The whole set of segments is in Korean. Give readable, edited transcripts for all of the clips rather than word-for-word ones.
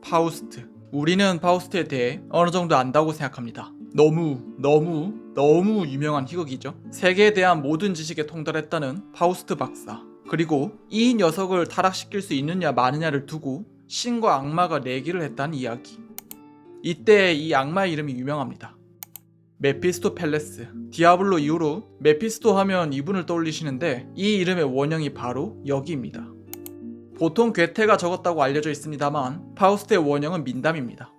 파우스트. 우리는 파우스트에 대해 어느 정도 안다고 생각합니다. 너무 유명한 희극이죠. 세계에 대한 모든 지식에 통달했다는 파우스트 박사. 그리고 이 녀석을 타락시킬 수 있느냐 마느냐를 두고 신과 악마가 내기를 했다는 이야기. 이때 이 악마의 이름이 유명합니다. 메피스토펠레스. 디아블로 이후로 메피스토 하면 이분을 떠올리시는데 이 이름의 원형이 바로 여기입니다. 보통 괴테가 적었다고 알려져 있습니다만 파우스트의 원형은 민담입니다.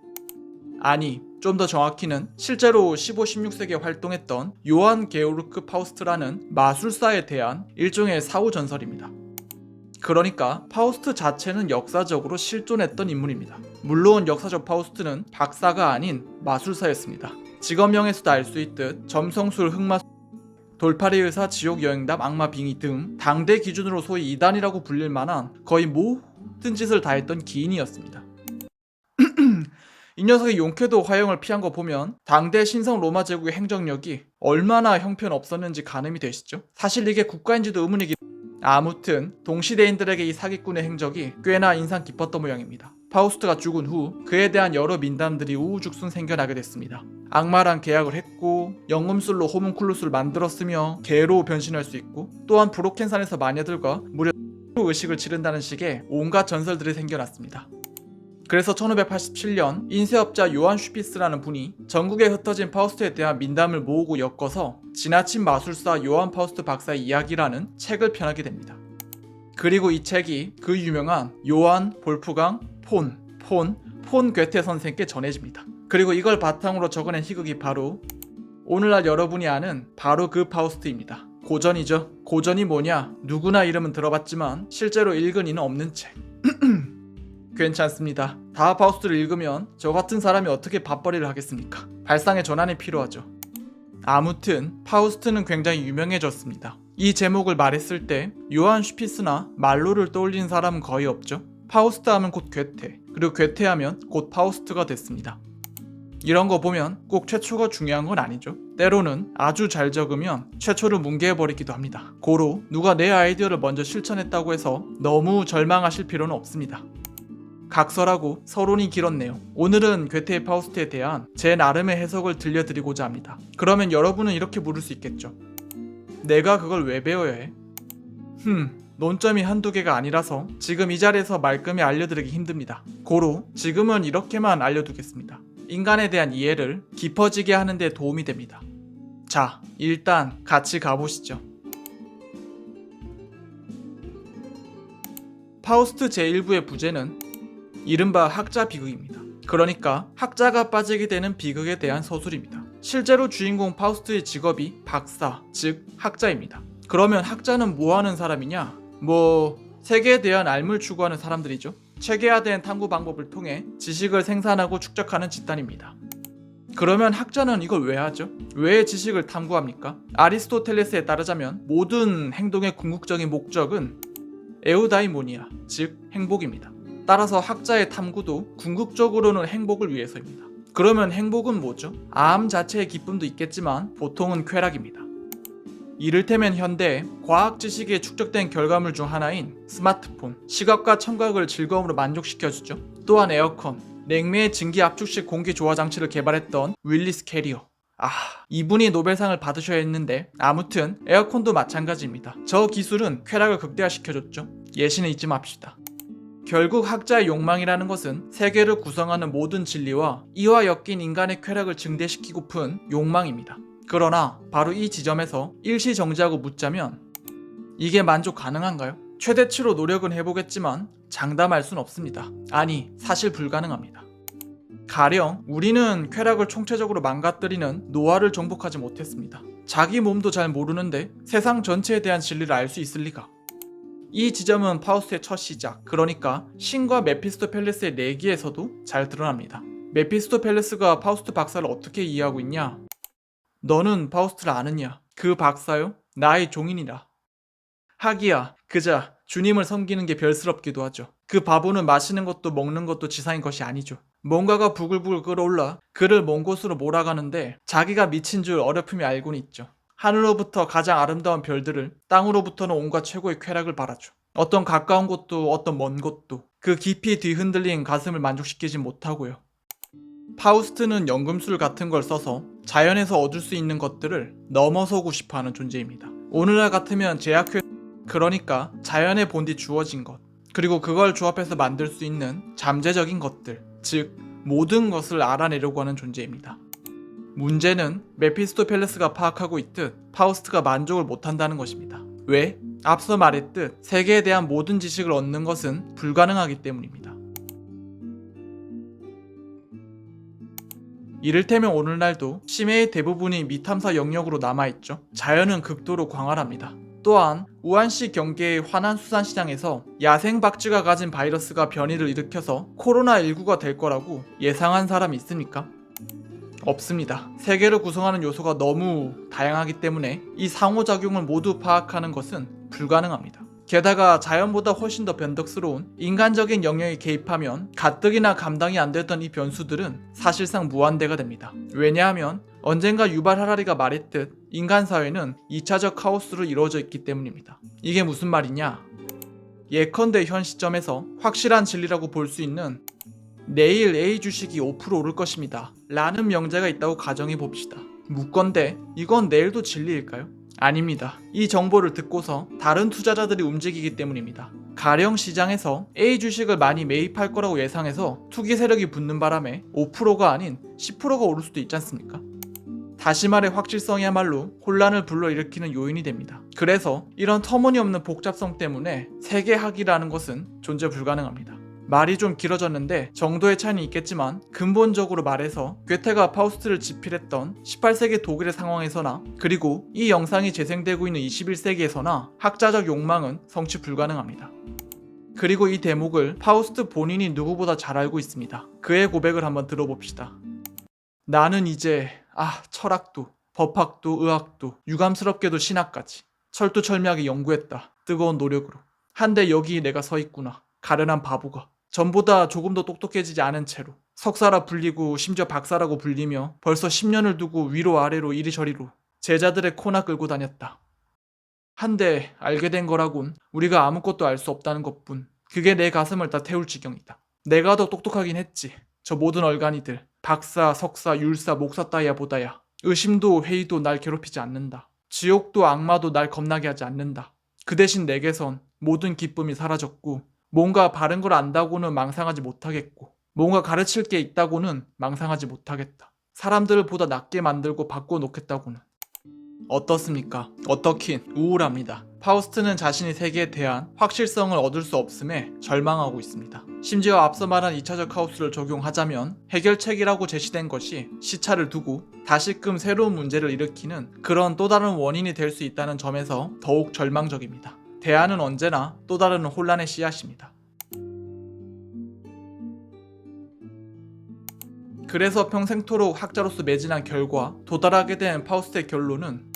아니, 좀 더 정확히는 실제로 15, 16세기에 활동했던 요한 게오르크 파우스트라는 마술사에 대한 일종의 사후전설입니다. 그러니까 파우스트 자체는 역사적으로 실존했던 인물입니다. 물론 역사적 파우스트는 박사가 아닌 마술사였습니다. 직업명에서도 알 수 있듯 점성술, 흑마술, 돌팔이 의사, 지옥여행담, 악마 빙의 등 당대 기준으로 소위 이단이라고 불릴 만한 거의 모든 짓을 다 했던 기인이었습니다. 이 녀석이 용케도 화형을 피한 거 보면 당대 신성 로마 제국의 행정력이 얼마나 형편없었는지 가늠이 되시죠? 사실 이게 국가인지도 의문이긴. 아무튼 동시대인들에게 이 사기꾼의 행적이 꽤나 인상 깊었던 모양입니다. 파우스트가 죽은 후 그에 대한 여러 민담들이 우후죽순 생겨나게 됐습니다. 악마랑 계약을 했고 영음술로 호문쿨루스를 만들었으며 개로 변신할 수 있고 또한 브로켄산에서 마녀들과 무려 의식을 치른다는 식의 온갖 전설들이 생겨났습니다. 그래서 1587년 인쇄업자 요한 슈피스라는 분이 전국에 흩어진 파우스트에 대한 민담을 모으고 엮어서 지나친 마술사 요한 파우스트 박사의 이야기라는 책을 펴내게 됩니다. 그리고 이 책이 그 유명한 요한 볼프강 폰 괴테 선생께 전해집니다. 그리고 이걸 바탕으로 적어낸 희극이 바로 오늘날 여러분이 아는 바로 그 파우스트입니다. 고전이죠. 고전이 뭐냐? 누구나 이름은 들어봤지만 실제로 읽은 이는 없는 책. 괜찮습니다. 다 파우스트를 읽으면 저 같은 사람이 어떻게 밥벌이를 하겠습니까? 발상의 전환이 필요하죠. 아무튼 파우스트는 굉장히 유명해졌습니다. 이 제목을 말했을 때 요한 슈피스나 말로를 떠올리는 사람은 거의 없죠. 파우스트 하면 곧 괴테, 그리고 괴테 하면 곧 파우스트가 됐습니다. 이런 거 보면 꼭 최초가 중요한 건 아니죠. 때로는 아주 잘 적으면 최초를 뭉개버리기도 합니다. 고로 누가 내 아이디어를 먼저 실천했다고 해서 너무 절망하실 필요는 없습니다. 각설하고 서론이 길었네요. 오늘은 괴테의 파우스트에 대한 제 나름의 해석을 들려드리고자 합니다. 그러면 여러분은 이렇게 물을 수 있겠죠. 내가 그걸 왜 배워야 해? 논점이 한두 개가 아니라서 지금 이 자리에서 말끔히 알려드리기 힘듭니다. 고로 지금은 이렇게만 알려두겠습니다. 인간에 대한 이해를 깊어지게 하는 데 도움이 됩니다. 자, 일단 같이 가보시죠. 파우스트 제1부의 부제는 이른바 학자 비극입니다. 그러니까 학자가 빠지게 되는 비극에 대한 서술입니다. 실제로 주인공 파우스트의 직업이 박사, 즉 학자입니다. 그러면 학자는 뭐 하는 사람이냐? 세계에 대한 알물 추구하는 사람들이죠. 체계화된 탐구 방법을 통해 지식을 생산하고 축적하는 집단입니다. 그러면 학자는 이걸 왜 하죠? 왜 지식을 탐구합니까? 아리스토텔레스에 따르자면 모든 행동의 궁극적인 목적은 에우다이모니아, 즉 행복입니다. 따라서 학자의 탐구도 궁극적으로는 행복을 위해서입니다. 그러면 행복은 뭐죠? 암 자체의 기쁨도 있겠지만 보통은 쾌락입니다. 이를테면 현대 과학 지식에 축적된 결과물 중 하나인 스마트폰, 시각과 청각을 즐거움으로 만족시켜주죠. 또한 에어컨, 냉매의 증기 압축식 공기 조화 장치를 개발했던 윌리스 캐리어. 이분이 노벨상을 받으셔야 했는데 아무튼 에어컨도 마찬가지입니다. 저 기술은 쾌락을 극대화시켜줬죠. 예시는 잊지 맙시다. 결국 학자의 욕망이라는 것은 세계를 구성하는 모든 진리와 이와 엮인 인간의 쾌락을 증대시키고픈 욕망입니다. 그러나 바로 이 지점에서 일시정지하고 묻자면 이게 만족 가능한가요? 최대치로 노력은 해보겠지만 장담할 순 없습니다. 아니, 사실 불가능합니다. 가령 우리는 쾌락을 총체적으로 망가뜨리는 노화를 정복하지 못했습니다. 자기 몸도 잘 모르는데 세상 전체에 대한 진리를 알 수 있을 리가. 이 지점은 파우스트의 첫 시작, 그러니까 신과 메피스토펠레스의 내기에서도 잘 드러납니다. 메피스토펠레스가 파우스트 박사를 어떻게 이해하고 있냐? 너는 파우스트를 아느냐? 그 박사요? 나의 종인이라. 하기야, 그자 주님을 섬기는 게 별스럽기도 하죠. 그 바보는 마시는 것도 먹는 것도 지상인 것이 아니죠. 뭔가가 부글부글 끓어올라 그를 먼 곳으로 몰아가는데 자기가 미친 줄 어렴풋이 알고는 있죠. 하늘로부터 가장 아름다운 별들을, 땅으로부터는 온갖 최고의 쾌락을 바라죠. 어떤 가까운 곳도 어떤 먼 곳도 그 깊이 뒤흔들린 가슴을 만족시키지 못하고요. 파우스트는 연금술 같은 걸 써서 자연에서 얻을 수 있는 것들을 넘어서고 싶어하는 존재입니다. 오늘날 같으면 제약회, 그러니까 자연의 본디 주어진 것, 그리고 그걸 조합해서 만들 수 있는 잠재적인 것들, 즉 모든 것을 알아내려고 하는 존재입니다. 문제는 메피스토펠레스가 파악하고 있듯 파우스트가 만족을 못한다는 것입니다. 왜? 앞서 말했듯 세계에 대한 모든 지식을 얻는 것은 불가능하기 때문입니다. 이를테면 오늘날도 심해의 대부분이 미탐사 영역으로 남아있죠. 자연은 극도로 광활합니다. 또한 우한시 경계의 화난수산시장에서 야생박쥐가 가진 바이러스가 변이를 일으켜서 코로나19가 될 거라고 예상한 사람이 있습니까? 없습니다. 세계를 구성하는 요소가 너무 다양하기 때문에 이 상호작용을 모두 파악하는 것은 불가능합니다. 게다가 자연보다 훨씬 더 변덕스러운 인간적인 영역에 개입하면 가뜩이나 감당이 안 되던 이 변수들은 사실상 무한대가 됩니다. 왜냐하면 언젠가 유발 하라리가 말했듯 인간 사회는 2차적 카오스로 이루어져 있기 때문입니다. 이게 무슨 말이냐? 예컨대 현 시점에서 확실한 진리라고 볼 수 있는 내일 A 주식이 5% 오를 것입니다 라는 명제가 있다고 가정해 봅시다. 묻건대 이건 내일도 진리일까요? 아닙니다. 이 정보를 듣고서 다른 투자자들이 움직이기 때문입니다. 가령 시장에서 A 주식을 많이 매입할 거라고 예상해서 투기 세력이 붙는 바람에 5%가 아닌 10%가 오를 수도 있지 않습니까? 다시 말해 확실성이야말로 혼란을 불러일으키는 요인이 됩니다. 그래서 이런 터무니없는 복잡성 때문에 세계학이라는 것은 존재 불가능합니다. 말이 좀 길어졌는데 정도의 차이는 있겠지만 근본적으로 말해서 괴테가 파우스트를 집필했던 18세기 독일의 상황에서나 그리고 이 영상이 재생되고 있는 21세기에서나 학자적 욕망은 성취 불가능합니다. 그리고 이 대목을 파우스트 본인이 누구보다 잘 알고 있습니다. 그의 고백을 한번 들어봅시다. 나는 이제 철학도, 법학도, 의학도, 유감스럽게도 신학까지 철두철미하게 연구했다. 뜨거운 노력으로. 한데 여기 내가 서 있구나. 가련한 바보가. 전보다 조금 더 똑똑해지지 않은 채로 석사라 불리고 심지어 박사라고 불리며 벌써 10년을 두고 위로 아래로 이리저리로 제자들의 코나 끌고 다녔다. 한데 알게 된 거라곤 우리가 아무것도 알 수 없다는 것뿐. 그게 내 가슴을 다 태울 지경이다. 내가 더 똑똑하긴 했지. 저 모든 얼간이들 박사, 석사, 율사, 목사 따위야 보다야. 의심도 회의도 날 괴롭히지 않는다. 지옥도 악마도 날 겁나게 하지 않는다. 그 대신 내게선 모든 기쁨이 사라졌고 뭔가 바른 걸 안다고는 망상하지 못하겠고 뭔가 가르칠 게 있다고는 망상하지 못하겠다. 사람들을 보다 낫게 만들고 바꿔놓겠다고는. 어떻습니까? 어떻긴 우울합니다. 파우스트는 자신이 세계에 대한 확실성을 얻을 수 없음에 절망하고 있습니다. 심지어 앞서 말한 2차적 카오스를 적용하자면 해결책이라고 제시된 것이 시차를 두고 다시금 새로운 문제를 일으키는 그런 또 다른 원인이 될 수 있다는 점에서 더욱 절망적입니다. 대안은 언제나 또 다른 혼란의 씨앗입니다. 그래서 평생토록 학자로서 매진한 결과 도달하게 된 파우스트의 결론은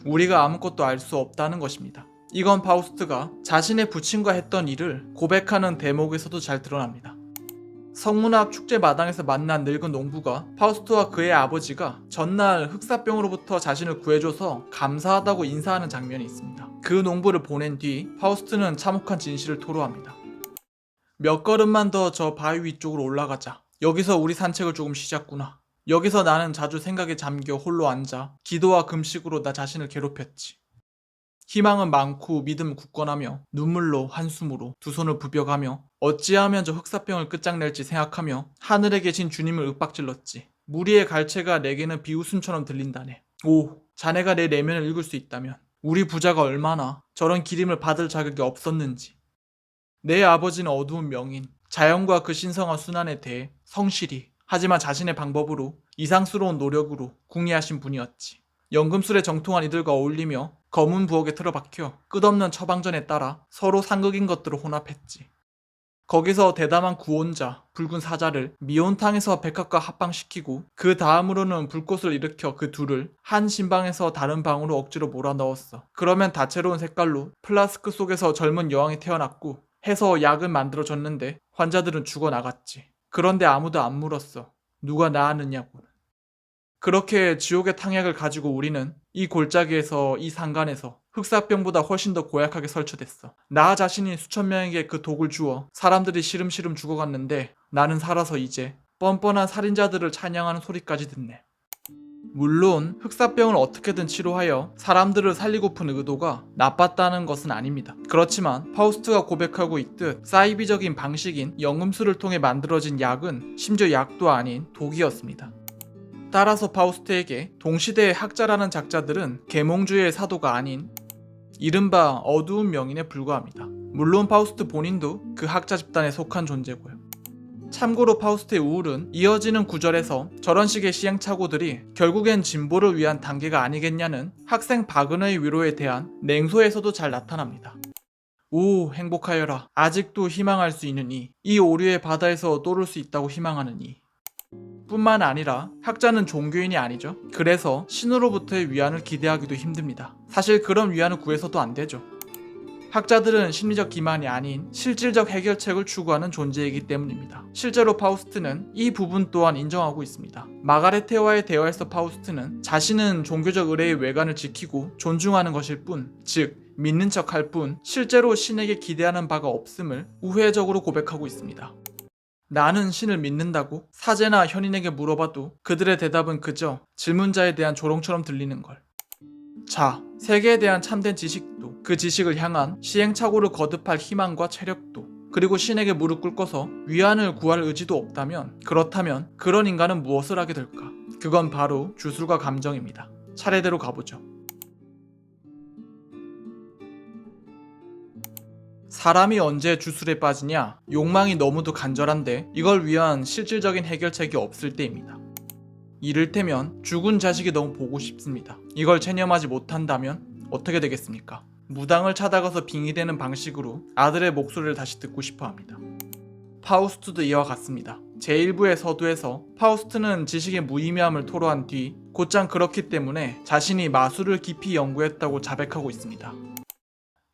우리가 아무것도 알 수 없다는 것입니다. 이건 파우스트가 자신의 부친과 했던 일을 고백하는 대목에서도 잘 드러납니다. 성문앞 축제 마당에서 만난 늙은 농부가 파우스트와 그의 아버지가 전날 흑사병으로부터 자신을 구해줘서 감사하다고 인사하는 장면이 있습니다. 그 농부를 보낸 뒤 파우스트는 참혹한 진실을 토로합니다. 몇 걸음만 더 저 바위 위쪽으로 올라가자. 여기서 우리 산책을 조금 쉬자꾸나. 여기서 나는 자주 생각에 잠겨 홀로 앉아 기도와 금식으로 나 자신을 괴롭혔지. 희망은 많고 믿음 굳건하며 눈물로 한숨으로 두 손을 부벼가며 어찌하면 저 흑사병을 끝장낼지 생각하며 하늘에 계신 주님을 윽박질렀지. 무리의 갈채가 내게는 비웃음처럼 들린다네. 오, 자네가 내 내면을 읽을 수 있다면 우리 부자가 얼마나 저런 기림을 받을 자격이 없었는지. 내 아버지는 어두운 명인, 자연과 그 신성한 순환에 대해 성실히 하지만 자신의 방법으로 이상스러운 노력으로 궁리하신 분이었지. 연금술에 정통한 이들과 어울리며 검은 부엌에 틀어박혀 끝없는 처방전에 따라 서로 상극인 것들을 혼합했지. 거기서 대담한 구혼자, 붉은 사자를 미온탕에서 백합과 합방시키고 그 다음으로는 불꽃을 일으켜 그 둘을 한 신방에서 다른 방으로 억지로 몰아넣었어. 그러면 다채로운 색깔로 플라스크 속에서 젊은 여왕이 태어났고 해서 약을 만들어줬는데 환자들은 죽어나갔지. 그런데 아무도 안 물었어. 누가 나았느냐고. 그렇게 지옥의 탕약을 가지고 우리는 이 골짜기에서 이 산간에서 흑사병보다 훨씬 더 고약하게 설치됐어. 나 자신이 수천 명에게 그 독을 주어 사람들이 시름시름 죽어갔는데 나는 살아서 이제 뻔뻔한 살인자들을 찬양하는 소리까지 듣네. 물론 흑사병을 어떻게든 치료하여 사람들을 살리고픈 의도가 나빴다는 것은 아닙니다. 그렇지만 파우스트가 고백하고 있듯 사이비적인 방식인 영음술을 통해 만들어진 약은 심지어 약도 아닌 독이었습니다. 따라서 파우스트에게 동시대의 학자라는 작자들은 계몽주의의 사도가 아닌 이른바 어두운 명인에 불과합니다. 물론 파우스트 본인도 그 학자 집단에 속한 존재고요. 참고로 파우스트의 우울은 이어지는 구절에서 저런 식의 시행착오들이 결국엔 진보를 위한 단계가 아니겠냐는 학생 바그너의 위로에 대한 냉소에서도 잘 나타납니다. 오, 행복하여라. 아직도 희망할 수 있느니 이 오류의 바다에서 떠오를 수 있다고 희망하느니. 뿐만 아니라 학자는 종교인이 아니죠. 그래서 신으로부터의 위안을 기대하기도 힘듭니다. 사실 그런 위안을 구해서도 안 되죠. 학자들은 심리적 기만이 아닌 실질적 해결책을 추구하는 존재이기 때문입니다. 실제로 파우스트는 이 부분 또한 인정하고 있습니다. 마가레테와의 대화에서 파우스트는 자신은 종교적 의례의 외관을 지키고 존중하는 것일 뿐, 즉 믿는 척할 뿐 실제로 신에게 기대하는 바가 없음을 우회적으로 고백하고 있습니다. 나는 신을 믿는다고 사제나 현인에게 물어봐도 그들의 대답은 그저 질문자에 대한 조롱처럼 들리는 걸. 자, 세계에 대한 참된 지식도 그 지식을 향한 시행착오를 거듭할 희망과 체력도 그리고 신에게 무릎 꿇고서 위안을 구할 의지도 없다면 그렇다면 그런 인간은 무엇을 하게 될까? 그건 바로 주술과 감정입니다. 차례대로 가보죠. 사람이 언제 주술에 빠지냐? 욕망이 너무도 간절한데 이걸 위한 실질적인 해결책이 없을 때입니다. 이를테면 죽은 자식이 너무 보고 싶습니다. 이걸 체념하지 못한다면 어떻게 되겠습니까? 무당을 찾아가서 빙의되는 방식으로 아들의 목소리를 다시 듣고 싶어 합니다. 파우스트도 이와 같습니다. 제1부의 서두에서 파우스트는 지식의 무의미함을 토로한 뒤 곧장 그렇기 때문에 자신이 마술을 깊이 연구했다고 자백하고 있습니다.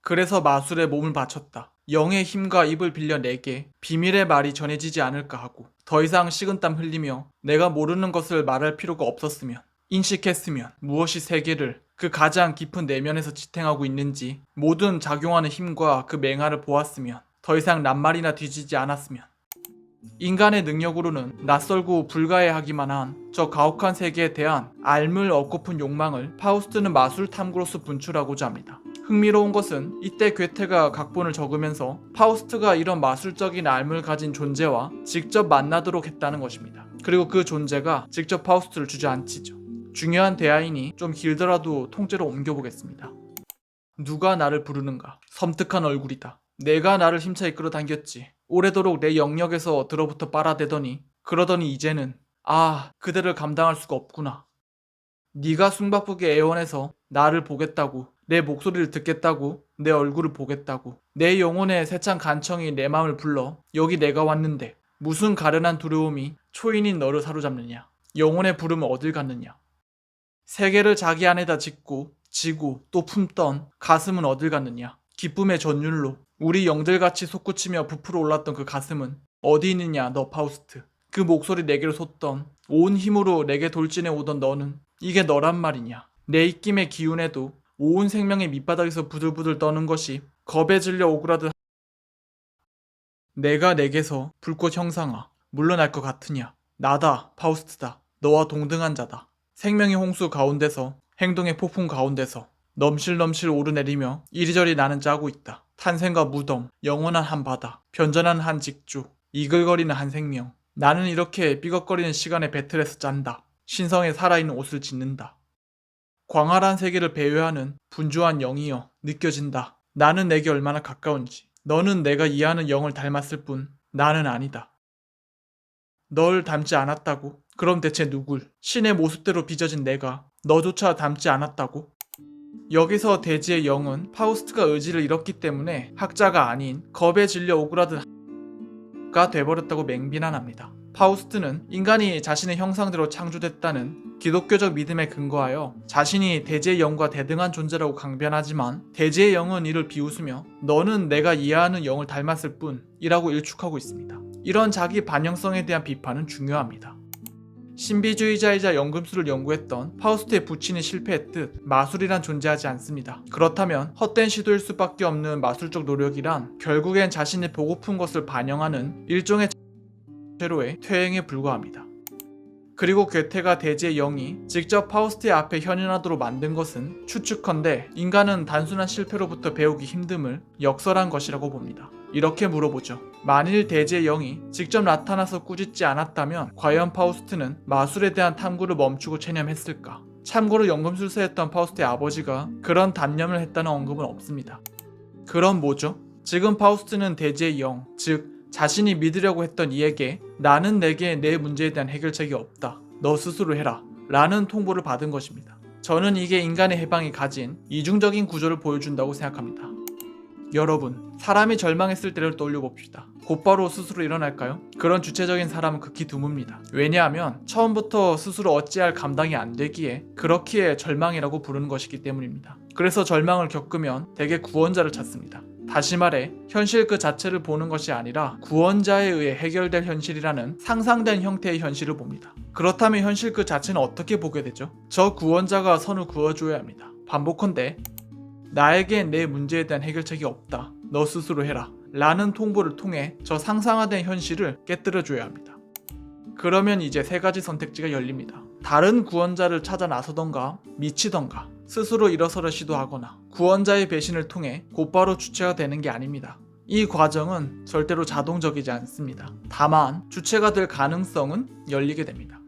그래서 마술에 몸을 바쳤다. 영의 힘과 입을 빌려 내게 비밀의 말이 전해지지 않을까 하고 더 이상 식은땀 흘리며 내가 모르는 것을 말할 필요가 없었으면 인식했으면 무엇이 세계를 그 가장 깊은 내면에서 지탱하고 있는지 모든 작용하는 힘과 그 맹아를 보았으면 더 이상 낱말이나 뒤지지 않았으면 인간의 능력으로는 낯설고 불가해하기만 한 저 가혹한 세계에 대한 알물 얻고픈 욕망을 파우스트는 마술 탐구로서 분출하고자 합니다. 흥미로운 것은 이때 괴테가 각본을 적으면서 파우스트가 이런 마술적인 알물 가진 존재와 직접 만나도록 했다는 것입니다. 그리고 그 존재가 직접 파우스트를 주저앉히죠. 중요한 대화이니 좀 길더라도 통째로 옮겨보겠습니다. 누가 나를 부르는가? 섬뜩한 얼굴이다. 내가 나를 힘차게 끌어당겼지. 오래도록 내 영역에서 들어부터 빨아대더니 그러더니 이제는 그대를 감당할 수가 없구나. 네가 숨바쁘게 애원해서 나를 보겠다고, 내 목소리를 듣겠다고, 내 얼굴을 보겠다고, 내 영혼의 세찬 간청이 내 마음을 불러 여기 내가 왔는데 무슨 가련한 두려움이 초인인 너를 사로잡느냐? 영혼의 부름은 어딜 갔느냐? 세계를 자기 안에다 짓고 지고 또 품던 가슴은 어딜 갔느냐? 기쁨의 전율로 우리 영들같이 솟구치며 부풀어 올랐던 그 가슴은 어디 있느냐 너 파우스트. 그 목소리 내게로 솟던 온 힘으로 내게 돌진해 오던 너는 이게 너란 말이냐. 내 입김의 기운에도 온 생명의 밑바닥에서 부들부들 떠는 것이 겁에 질려 오그라든 내가 내게서 불꽃 형상아 물러날 것 같으냐. 나다 파우스트다. 너와 동등한 자다. 생명의 홍수 가운데서 행동의 폭풍 가운데서 넘실넘실 오르내리며 이리저리 나는 짜고 있다. 탄생과 무덤, 영원한 한 바다, 변전한 한 직주, 이글거리는 한 생명. 나는 이렇게 삐걱거리는 시간의 배틀에서 짠다. 신성에 살아있는 옷을 짓는다. 광활한 세계를 배회하는 분주한 영이여 느껴진다. 나는 내게 얼마나 가까운지. 너는 내가 이해하는 영을 닮았을 뿐 나는 아니다. 널 닮지 않았다고? 그럼 대체 누굴? 신의 모습대로 빚어진 내가 너조차 닮지 않았다고? 여기서 대지의 영은 파우스트가 의지를 잃었기 때문에 학자가 아닌 겁에 질려 오그라든 가 돼버렸다고 맹비난합니다. 파우스트는 인간이 자신의 형상대로 창조됐다는 기독교적 믿음에 근거하여 자신이 대지의 영과 대등한 존재라고 강변하지만 대지의 영은 이를 비웃으며 너는 내가 이해하는 영을 닮았을 뿐이라고 일축하고 있습니다. 이런 자기 반영성에 대한 비판은 중요합니다. 신비주의자이자 연금술을 연구했던 파우스트의 부친이 실패했듯 마술이란 존재하지 않습니다. 그렇다면 헛된 시도일 수밖에 없는 마술적 노력이란 결국엔 자신이 보고픈 것을 반영하는 일종의 제로의 퇴행에 불과합니다. 그리고 괴테가 대제의 영이 직접 파우스트의 앞에 현현하도록 만든 것은 추측컨대 인간은 단순한 실패로부터 배우기 힘듦을 역설한 것이라고 봅니다. 이렇게 물어보죠. 만일 대제의 영이 직접 나타나서 꾸짖지 않았다면 과연 파우스트는 마술에 대한 탐구를 멈추고 체념했을까? 참고로 연금술사였던 파우스트의 아버지가 그런 단념을 했다는 언급은 없습니다. 그럼 뭐죠? 지금 파우스트는 대제의 영, 즉 자신이 믿으려고 했던 이에게 나는 내게 내 문제에 대한 해결책이 없다. 너 스스로 해라. 라는 통보를 받은 것입니다. 저는 이게 인간의 해방이 가진 이중적인 구조를 보여준다고 생각합니다. 여러분, 사람이 절망했을 때를 떠올려 봅시다. 곧바로 스스로 일어날까요? 그런 주체적인 사람은 극히 드뭅니다. 왜냐하면 처음부터 스스로 어찌할 감당이 안 되기에 그렇기에 절망이라고 부르는 것이기 때문입니다. 그래서 절망을 겪으면 대개 구원자를 찾습니다. 다시 말해 현실 그 자체를 보는 것이 아니라 구원자에 의해 해결될 현실이라는 상상된 형태의 현실을 봅니다. 그렇다면 현실 그 자체는 어떻게 보게 되죠? 저 구원자가 선을 그어줘야 합니다. 반복컨대 나에겐 내 문제에 대한 해결책이 없다. 너 스스로 해라. 라는 통보를 통해 저 상상화된 현실을 깨뜨려줘야 합니다. 그러면 이제 세 가지 선택지가 열립니다. 다른 구원자를 찾아 나서던가 미치던가 스스로 일어서려 시도하거나 구원자의 배신을 통해 곧바로 주체가 되는 게 아닙니다. 이 과정은 절대로 자동적이지 않습니다. 다만 주체가 될 가능성은 열리게 됩니다.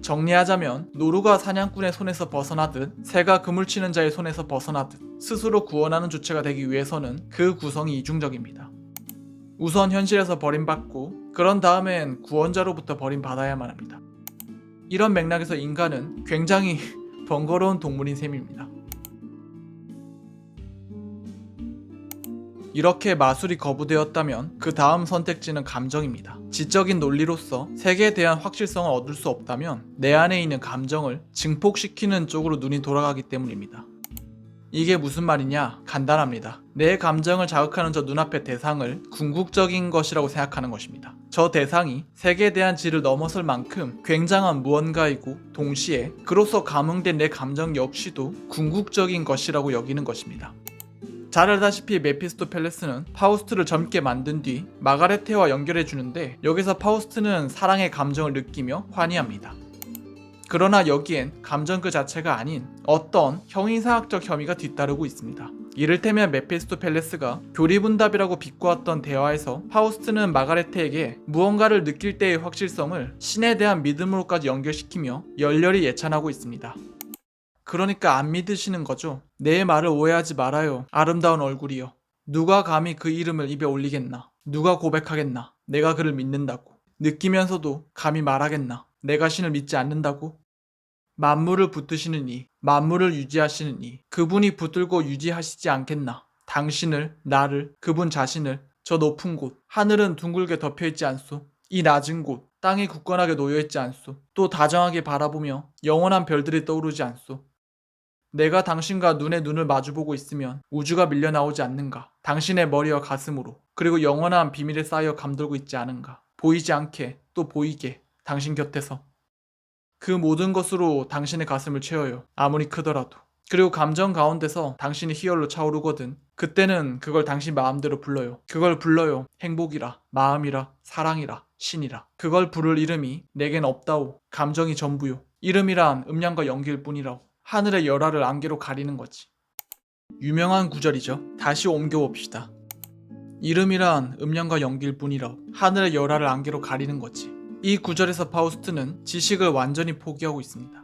정리하자면 노루가 사냥꾼의 손에서 벗어나듯 새가 그물 치는 자의 손에서 벗어나듯 스스로 구원하는 주체가 되기 위해서는 그 구성이 이중적입니다. 우선 현실에서 버림받고 그런 다음엔 구원자로부터 버림받아야만 합니다. 이런 맥락에서 인간은 굉장히 번거로운 동물인 셈입니다. 이렇게 마술이 거부되었다면 그 다음 선택지는 감정입니다. 지적인 논리로서 세계에 대한 확실성을 얻을 수 없다면 내 안에 있는 감정을 증폭시키는 쪽으로 눈이 돌아가기 때문입니다. 이게 무슨 말이냐? 간단합니다. 내 감정을 자극하는 저 눈앞의 대상을 궁극적인 것이라고 생각하는 것입니다. 저 대상이 세계에 대한 질을 넘어설 만큼 굉장한 무언가이고 동시에 그로써 감흥된 내 감정 역시도 궁극적인 것이라고 여기는 것입니다. 잘 알다시피 메피스토펠레스는 파우스트를 젊게 만든 뒤 마가레테와 연결해주는데 여기서 파우스트는 사랑의 감정을 느끼며 환희합니다. 그러나 여기엔 감정 그 자체가 아닌 어떤 형이상학적 혐의가 뒤따르고 있습니다. 이를테면 메피스토펠레스가 교리분답이라고 비꼬았던 대화에서 파우스트는 마가레테에게 무언가를 느낄 때의 확실성을 신에 대한 믿음으로까지 연결시키며 열렬히 예찬하고 있습니다. 그러니까 안 믿으시는 거죠? 내 말을 오해하지 말아요. 아름다운 얼굴이요. 누가 감히 그 이름을 입에 올리겠나? 누가 고백하겠나? 내가 그를 믿는다고. 느끼면서도 감히 말하겠나? 내가 신을 믿지 않는다고? 만물을 붙드시는 이, 만물을 유지하시는 이, 그분이 붙들고 유지하시지 않겠나? 당신을, 나를, 그분 자신을, 저 높은 곳, 하늘은 둥글게 덮여있지 않소? 이 낮은 곳, 땅이 굳건하게 놓여있지 않소? 또 다정하게 바라보며 영원한 별들이 떠오르지 않소? 내가 당신과 눈에 눈을 마주보고 있으면 우주가 밀려나오지 않는가? 당신의 머리와 가슴으로, 그리고 영원한 비밀에 쌓여 감돌고 있지 않은가? 보이지 않게, 또 보이게, 당신 곁에서. 그 모든 것으로 당신의 가슴을 채워요. 아무리 크더라도. 그리고 감정 가운데서 당신이 희열로 차오르거든. 그때는 그걸 당신 마음대로 불러요. 그걸 불러요. 행복이라, 마음이라, 사랑이라, 신이라. 그걸 부를 이름이 내겐 없다오. 감정이 전부요. 이름이란 음량과 연기일 뿐이라오. 하늘의 열화를 안개로 가리는 거지. 유명한 구절이죠. 다시 옮겨봅시다. 이름이란 음량과 연기일 뿐이라오. 하늘의 열화를 안개로 가리는 거지. 이 구절에서 파우스트는 지식을 완전히 포기하고 있습니다.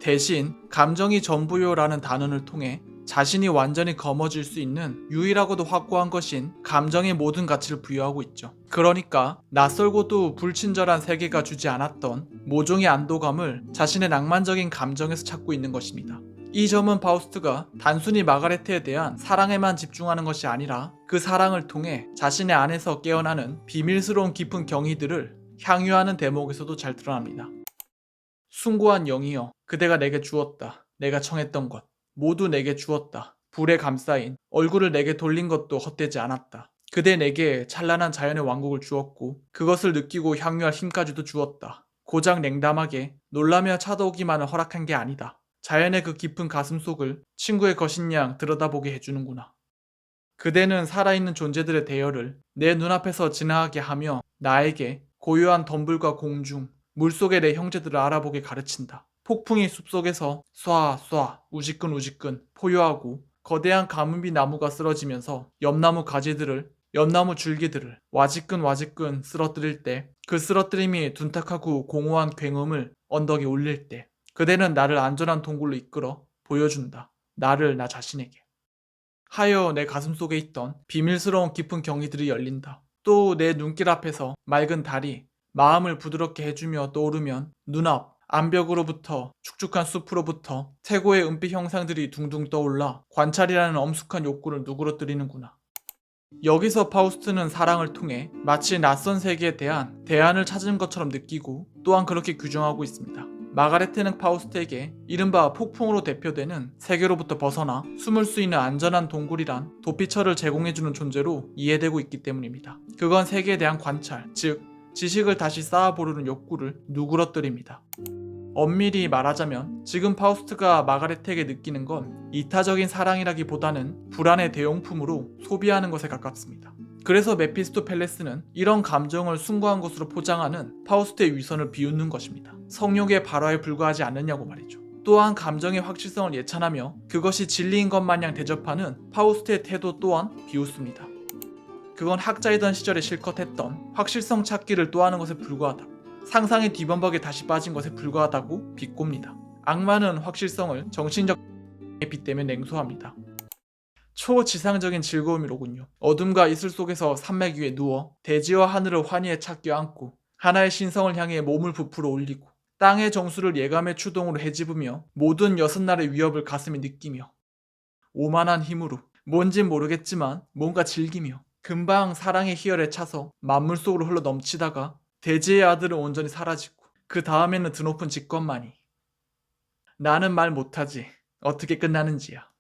대신 감정이 전부요라는 단언을 통해 자신이 완전히 거머쥘 수 있는 유일하고도 확고한 것인 감정의 모든 가치를 부여하고 있죠. 그러니까 낯설고도 불친절한 세계가 주지 않았던 모종의 안도감을 자신의 낭만적인 감정에서 찾고 있는 것입니다. 이 점은 파우스트가 단순히 마가레테에 대한 사랑에만 집중하는 것이 아니라 그 사랑을 통해 자신의 안에서 깨어나는 비밀스러운 깊은 경의들을 향유하는 대목에서도 잘 드러납니다. 숭고한 영이여, 그대가 내게 주었다. 내가 청했던 것 모두 내게 주었다. 불에 감싸인 얼굴을 내게 돌린 것도 헛되지 않았다. 그대 내게 찬란한 자연의 왕국을 주었고 그것을 느끼고 향유할 힘까지도 주었다. 고작 냉담하게 놀라며 찾아오기만을 허락한 게 아니다. 자연의 그 깊은 가슴 속을 친구의 것인 양 들여다보게 해주는구나. 그대는 살아있는 존재들의 대열을 내 눈앞에서 지나가게 하며 나에게 고요한 덤불과 공중, 물속의 내 형제들을 알아보게 가르친다. 폭풍이 숲속에서 쏴 우지끈 우지끈 포효하고 거대한 가뭄비 나무가 쓰러지면서 옆나무 줄기들을 와지끈 쓰러뜨릴 때, 그 쓰러뜨림이 둔탁하고 공허한 굉음을 언덕에 울릴 때 그대는 나를 안전한 동굴로 이끌어 보여준다. 나를 나 자신에게. 하여 내 가슴 속에 있던 비밀스러운 깊은 경위들이 열린다. 또 내 눈길 앞에서 맑은 달이 마음을 부드럽게 해주며 떠오르면 눈앞 암벽으로부터 축축한 숲으로부터 태고의 은빛 형상들이 둥둥 떠올라 관찰이라는 엄숙한 욕구를 누그러뜨리는구나. 여기서 파우스트는 사랑을 통해 마치 낯선 세계에 대한 대안을 찾은 것처럼 느끼고 또한 그렇게 규정하고 있습니다. 마가레트는 파우스트에게 이른바 폭풍으로 대표되는 세계로부터 벗어나 숨을 수 있는 안전한 동굴이란 도피처를 제공해주는 존재로 이해되고 있기 때문입니다. 그건 세계에 대한 관찰, 즉 지식을 다시 쌓아보려는 욕구를 누그러뜨립니다. 엄밀히 말하자면 지금 파우스트가 마가레트에게 느끼는 건 이타적인 사랑이라기보다는 불안의 대용품으로 소비하는 것에 가깝습니다. 그래서 메피스토펠레스는 이런 감정을 숭고한 것으로 포장하는 파우스트의 위선을 비웃는 것입니다. 성욕의 발화에 불과하지 않느냐고 말이죠. 또한 감정의 확실성을 예찬하며 그것이 진리인 것 마냥 대접하는 파우스트의 태도 또한 비웃습니다. 그건 학자이던 시절에 실컷 했던 확실성 찾기를 또 하는 것에 불과하다. 상상의 뒤범벅에 다시 빠진 것에 불과하다고 비꼽니다. 악마는 확실성을 정신적 빗대며 냉소합니다. 초지상적인 즐거움이로군요. 어둠과 이슬 속에서 산맥 위에 누워 대지와 하늘을 환희에 착 껴안고 하나의 신성을 향해 몸을 부풀어 올리고 땅의 정수를 예감의 추동으로 헤집으며 모든 여섯날의 위협을 가슴에 느끼며 오만한 힘으로 뭔진 모르겠지만 뭔가 즐기며 금방 사랑의 희열에 차서 만물 속으로 흘러 넘치다가 대지의 아들은 온전히 사라지고 그 다음에는 드높은 직권만이. 나는 말 못하지. 어떻게 끝나는지야.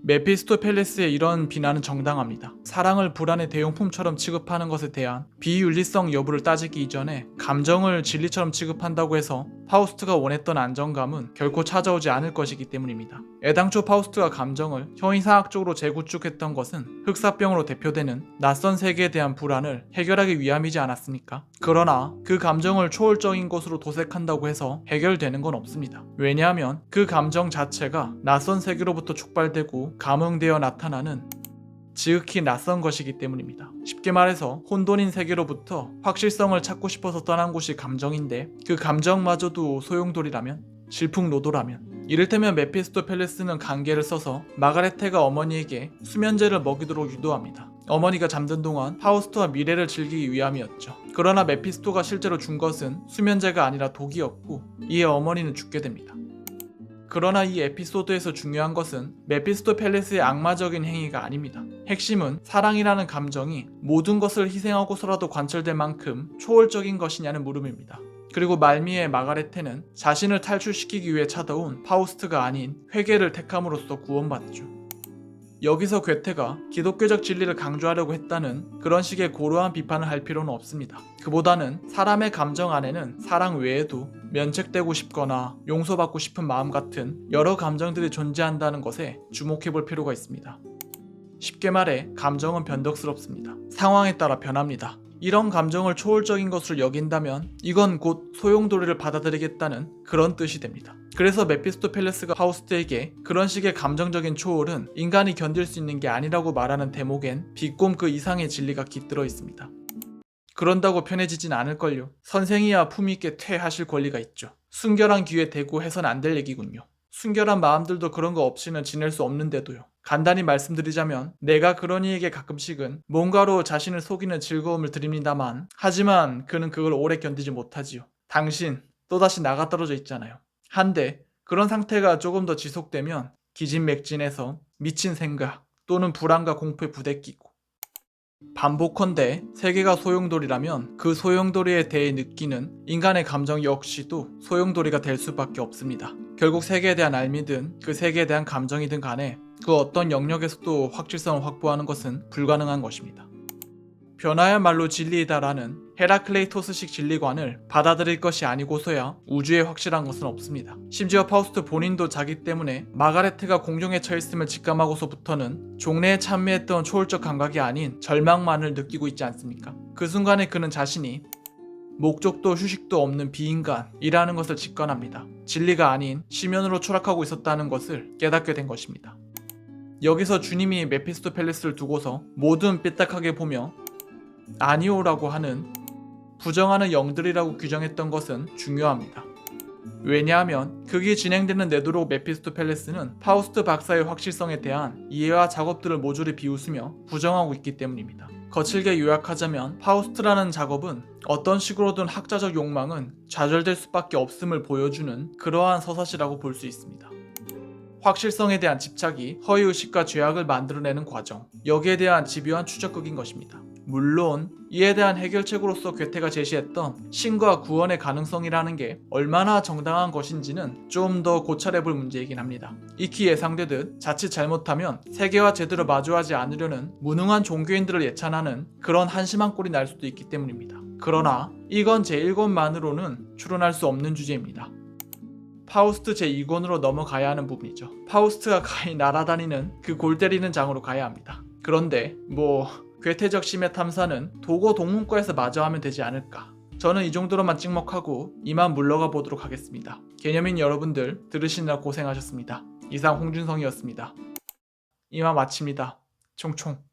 메피스토펠레스의 이런 비난은 정당합니다. 사랑을 불안의 대용품처럼 취급하는 것에 대한 비윤리성 여부를 따지기 이전에 감정을 진리처럼 취급한다고 해서 파우스트가 원했던 안정감은 결코 찾아오지 않을 것이기 때문입니다. 애당초 파우스트가 감정을 형이상학적으로 재구축했던 것은 흑사병으로 대표되는 낯선 세계에 대한 불안을 해결하기 위함이지 않았습니까? 그러나 그 감정을 초월적인 것으로 도색한다고 해서 해결되는 건 없습니다. 왜냐하면 그 감정 자체가 낯선 세계로부터 촉발되고 감응되어 나타나는 지극히 낯선 것이기 때문입니다. 쉽게 말해서 혼돈인 세계로부터 확실성을 찾고 싶어서 떠난 곳이 감정인데 그 감정마저도 소용돌이라면, 질풍노도라면, 이를테면 메피스토펠레스는 간계를 써서 마가레테가 어머니에게 수면제를 먹이도록 유도합니다. 어머니가 잠든 동안 파우스트와 미래를 즐기기 위함이었죠. 그러나 메피스토가 실제로 준 것은 수면제가 아니라 독이었고 이에 어머니는 죽게 됩니다. 그러나 이 에피소드에서 중요한 것은 메피스토펠레스의 악마적인 행위가 아닙니다. 핵심은 사랑이라는 감정이 모든 것을 희생하고서라도 관철될 만큼 초월적인 것이냐는 물음입니다. 그리고 말미에 마가레테는 자신을 탈출시키기 위해 찾아온 파우스트가 아닌 회개를 택함으로써 구원받죠. 여기서 괴테가 기독교적 진리를 강조하려고 했다는 그런 식의 고루한 비판을 할 필요는 없습니다. 그보다는 사람의 감정 안에는 사랑 외에도 면책되고 싶거나 용서받고 싶은 마음 같은 여러 감정들이 존재한다는 것에 주목해 볼 필요가 있습니다. 쉽게 말해 감정은 변덕스럽습니다. 상황에 따라 변합니다. 이런 감정을 초월적인 것으로 여긴다면 이건 곧 소용돌이를 받아들이겠다는 그런 뜻이 됩니다. 그래서 메피스토펠레스가 파우스트에게 그런 식의 감정적인 초월은 인간이 견딜 수 있는 게 아니라고 말하는 대목엔 비꼼 그 이상의 진리가 깃들어 있습니다. 그런다고 편해지진 않을걸요. 선생이야 품위있게 퇴하실 권리가 있죠. 순결한 귀에 대고 해선 안 될 얘기군요. 순결한 마음들도 그런 거 없이는 지낼 수 없는데도요. 간단히 말씀드리자면 내가 그런 이에게 가끔씩은 뭔가로 자신을 속이는 즐거움을 드립니다만 하지만 그는 그걸 오래 견디지 못하지요. 당신 또다시 나가 떨어져 있잖아요. 한데 그런 상태가 조금 더 지속되면 기진맥진해서 미친 생각 또는 불안과 공포에 부대끼고 반복컨대 세계가 소용돌이라면 그 소용돌이에 대해 느끼는 인간의 감정 역시도 소용돌이가 될 수밖에 없습니다. 결국 세계에 대한 알미든 그 세계에 대한 감정이든 간에 그 어떤 영역에서도 확실성을 확보하는 것은 불가능한 것입니다. 변화야말로 진리이다라는 헤라클레이토스식 진리관을 받아들일 것이 아니고서야 우주에 확실한 것은 없습니다. 심지어 파우스트 본인도 자기 때문에 마가레트가 공중에 처했음을 직감하고서부터는 종래에 찬미했던 초월적 감각이 아닌 절망만을 느끼고 있지 않습니까? 그 순간에 그는 자신이 목적도 휴식도 없는 비인간이라는 것을 직관합니다. 진리가 아닌 심연으로 추락하고 있었다는 것을 깨닫게 된 것입니다. 여기서 주님이 메피스토펠레스를 두고서 모든 삐딱하게 보며 아니오라고 하는 부정하는 영들이라고 규정했던 것은 중요합니다. 왜냐하면 극이 진행되는 내도록 메피스토펠레스는 파우스트 박사의 확실성에 대한 이해와 작업들을 모조리 비웃으며 부정하고 있기 때문입니다. 거칠게 요약하자면 파우스트라는 작업은 어떤 식으로든 학자적 욕망은 좌절될 수밖에 없음을 보여주는 그러한 서사시라고 볼 수 있습니다. 확실성에 대한 집착이 허위의식과 죄악을 만들어내는 과정, 여기에 대한 집요한 추적극인 것입니다. 물론 이에 대한 해결책으로서 괴테가 제시했던 신과 구원의 가능성이라는 게 얼마나 정당한 것인지는 좀 더 고찰해볼 문제이긴 합니다. 익히 예상되듯 자칫 잘못하면 세계와 제대로 마주하지 않으려는 무능한 종교인들을 예찬하는 그런 한심한 꼴이 날 수도 있기 때문입니다. 그러나 이건 제1권만으로는 추론할 수 없는 주제입니다. 파우스트 제2권으로 넘어가야 하는 부분이죠. 파우스트가 가히 날아다니는 그 골 때리는 장으로 가야 합니다. 그런데 괴테적 심해 탐사는 도고 동문과에서 마저 하면 되지 않을까. 저는 이 정도로만 찍먹하고 이만 물러가 보도록 하겠습니다. 개념인 여러분들 들으시느라 고생하셨습니다. 이상 홍준성이었습니다. 이만 마칩니다. 총총.